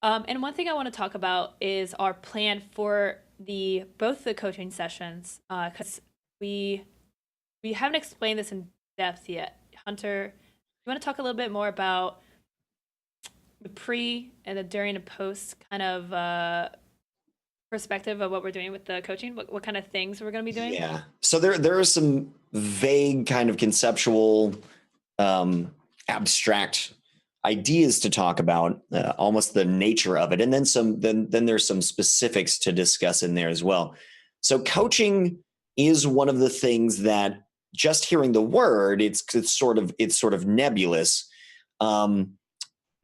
And one thing I want to talk about is our plan for the both the coaching sessions, because we we haven't explained this in depth yet. Hunter, you want to talk a little bit more about the pre and the during and post kind of perspective of what we're doing with the coaching? What kind of things we're going to be doing? Yeah. So there are some vague kind of conceptual, um, abstract ideas to talk about, almost the nature of it, and then some. Then there's some specifics to discuss in there as well. So coaching is one of the things that just hearing the word, it's sort of nebulous. Um,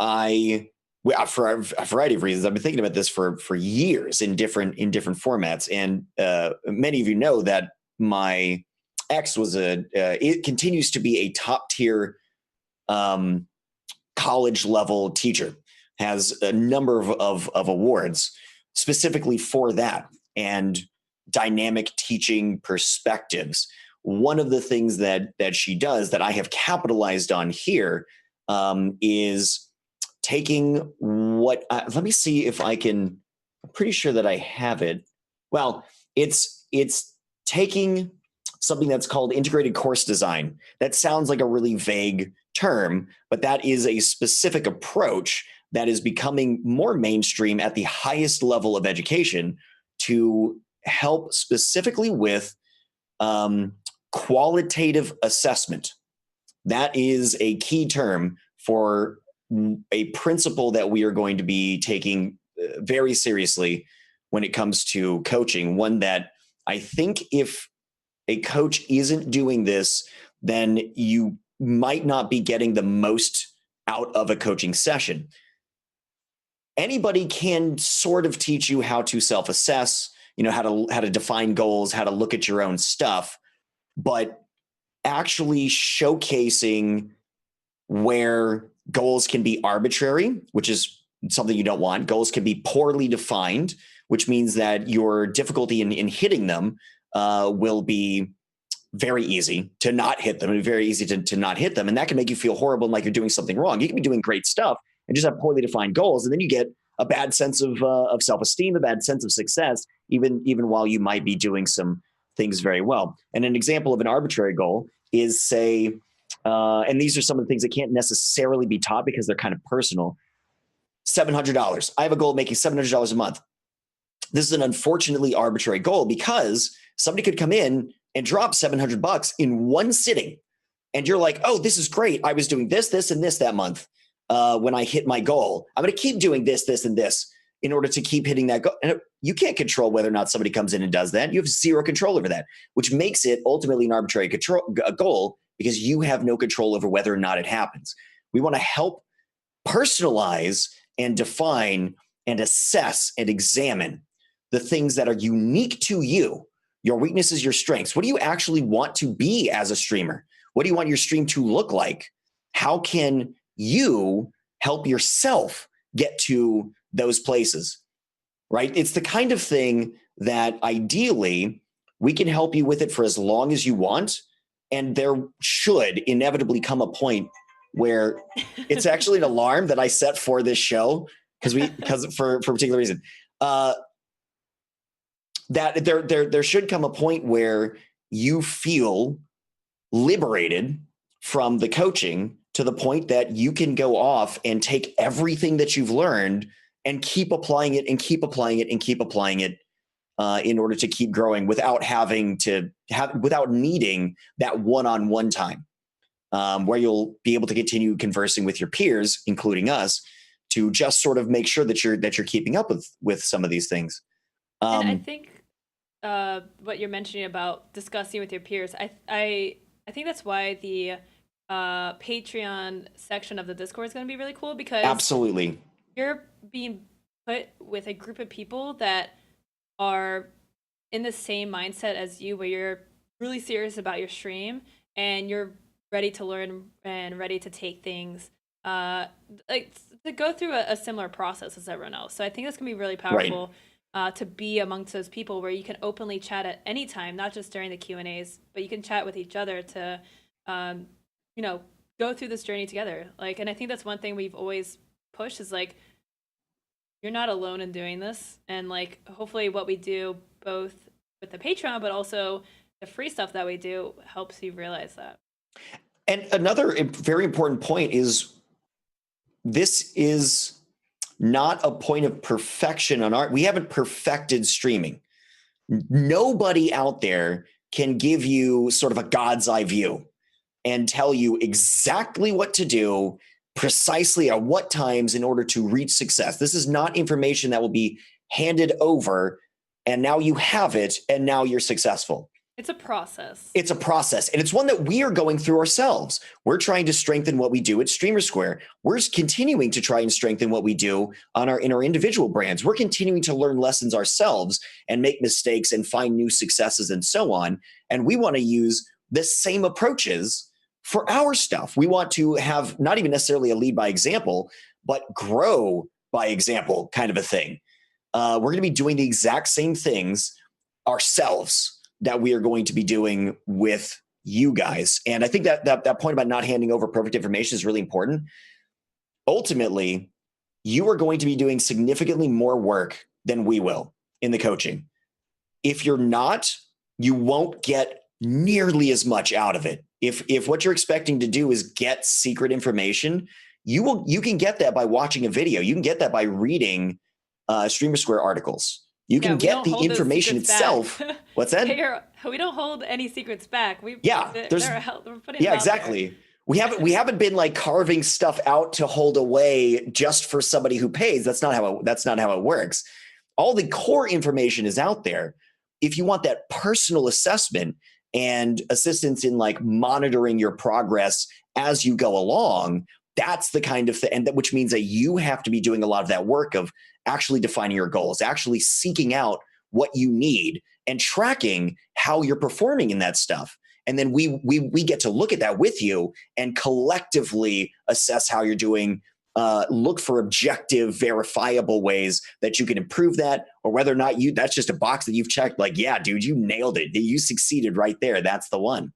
I well, for a variety of reasons, I've been thinking about this for years in different formats, and many of you know that my ex was it continues to be a top tier um, college level teacher, has a number of awards specifically for that and dynamic teaching perspectives. One of the things that she does that I have capitalized on here is taking let me see if I can. I'm pretty sure that I have it. Well, it's taking something that's called integrated course design. That sounds like a really vague term, but that is a specific approach that is becoming more mainstream at the highest level of education to help specifically with um, qualitative assessment. That is a key term for a principle that we are going to be taking very seriously when it comes to coaching. One that I think if a coach isn't doing this, then you might not be getting the most out of a coaching session. Anybody can sort of teach you how to self-assess, how to define goals, how to look at your own stuff, but actually showcasing where goals can be arbitrary, which is something you don't want. Goals can be poorly defined, which means that your difficulty in hitting them will be very easy to not hit them and very easy to not hit them. And that can make you feel horrible and like you're doing something wrong. You can be doing great stuff and just have poorly defined goals. And then you get a bad sense of self-esteem, a bad sense of success, even while you might be doing some things very well. And an example of an arbitrary goal is, say, and these are some of the things that can't necessarily be taught because they're kind of personal. $700. I have a goal of making $700 a month. This is an unfortunately arbitrary goal because somebody could come in and drop $700 in one sitting. And you're like, oh, this is great. I was doing this, this, and this that month when I hit my goal. I'm going to keep doing this, this, and this in order to keep hitting that goal. And you can't control whether or not somebody comes in and does that. You have zero control over that, which makes it ultimately an arbitrary goal because you have no control over whether or not it happens. We want to help personalize and define and assess and examine the things that are unique to you, your weaknesses, your strengths. What do you actually want to be as a streamer? What do you want your stream to look like? How can you help yourself get to those places? Right? It's the kind of thing that ideally we can help you with it for as long as you want. And there should inevitably come a point where it's actually an alarm that I set for this show because for a particular reason. That there should come a point where you feel liberated from the coaching to the point that you can go off and take everything that you've learned and keep applying it and keep applying it and keep applying it in order to keep growing without without needing that one-on-one time where you'll be able to continue conversing with your peers, including us, to just sort of make sure that you're keeping up with some of these things. And I Um, think what you're mentioning about discussing with your peers, I think that's why the Patreon section of the Discord is going to be really cool because Absolutely. you're being put with a group of people that are in the same mindset as you, where you're really serious about your stream and you're ready to learn and ready to take things, uh, like to go through a similar process as everyone else. So I think that's gonna be really Right. powerful. To be amongst those people where you can openly chat at any time, not just during the Q&As, but you can chat with each other to, um, you know, go through this journey together. Like, and I think that's one thing we've always pushed is like you're not alone in doing this. And like, hopefully, what we do both with the Patreon, but also the free stuff that we do helps you realize that. And another very important point is this is not a point of perfection on we haven't perfected streaming. Nobody out there can give you sort of a God's eye view and tell you exactly what to do precisely at what times in order to reach success. This is not information that will be handed over and now you have it and now you're successful. It's a process. It's a process, and it's one that we are going through ourselves. We're trying to strengthen what we do at Streamer Square. We're continuing to try and strengthen what we do in our individual brands. We're continuing to learn lessons ourselves and make mistakes and find new successes and so on. And we want to use the same approaches for our stuff. We want to have not even necessarily a lead by example, but grow by example kind of a thing. We're going to be doing the exact same things ourselves that we are going to be doing with you guys. And I think that point about not handing over perfect information is really important. Ultimately, you are going to be doing significantly more work than we will in the coaching. If you're not, you won't get nearly as much out of it. If what you're expecting to do is get secret information, you can get that by watching a video. You can get that by reading Streamer Square articles. You can get the information itself. What's that? We don't hold any secrets back. We're putting yeah, exactly. We haven't been like carving stuff out to hold away just for somebody who pays. That's not how it works. All the core information is out there. If you want that personal assessment and assistance in like monitoring your progress as you go along, that's the kind of thing, and which means that you have to be doing a lot of that work of actually defining your goals, actually seeking out what you need and tracking how you're performing in that stuff. And then we get to look at that with you and collectively assess how you're doing, look for objective, verifiable ways that you can improve that, or whether or not that's just a box that you've checked. Like, yeah, dude, you nailed it. You succeeded right there. That's the one.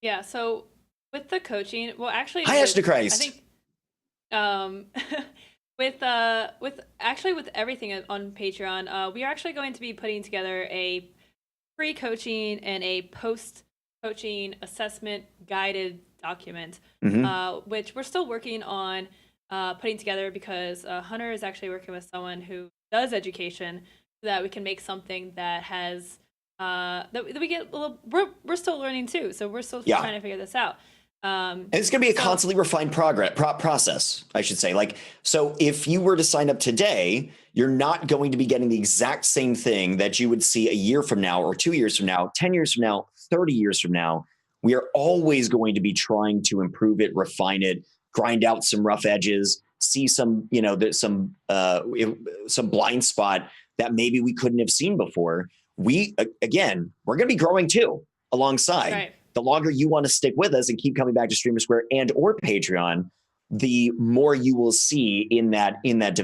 Yeah. So with the coaching, well, actually, hi, Ash to Christ. I think, with everything on Patreon, we are actually going to be putting together a pre-coaching and a post-coaching assessment guided document, which we're still working on putting together because Hunter is actually working with someone who does education so that we can make something that has that we get a little. We're still learning too, so we're still trying to figure this out. And it's going to be a constantly refined process, I should say. Like, so if you were to sign up today, you're not going to be getting the exact same thing that you would see a year from now or 2 years from now, 10 years from now, 30 years from now. We are always going to be trying to improve it, refine it, grind out some rough edges, see some, some blind spot that maybe we couldn't have seen before. We're going to be growing too alongside. Right. The longer you want to stick with us and keep coming back to Streamer Square and or Patreon, the more you will see in that development.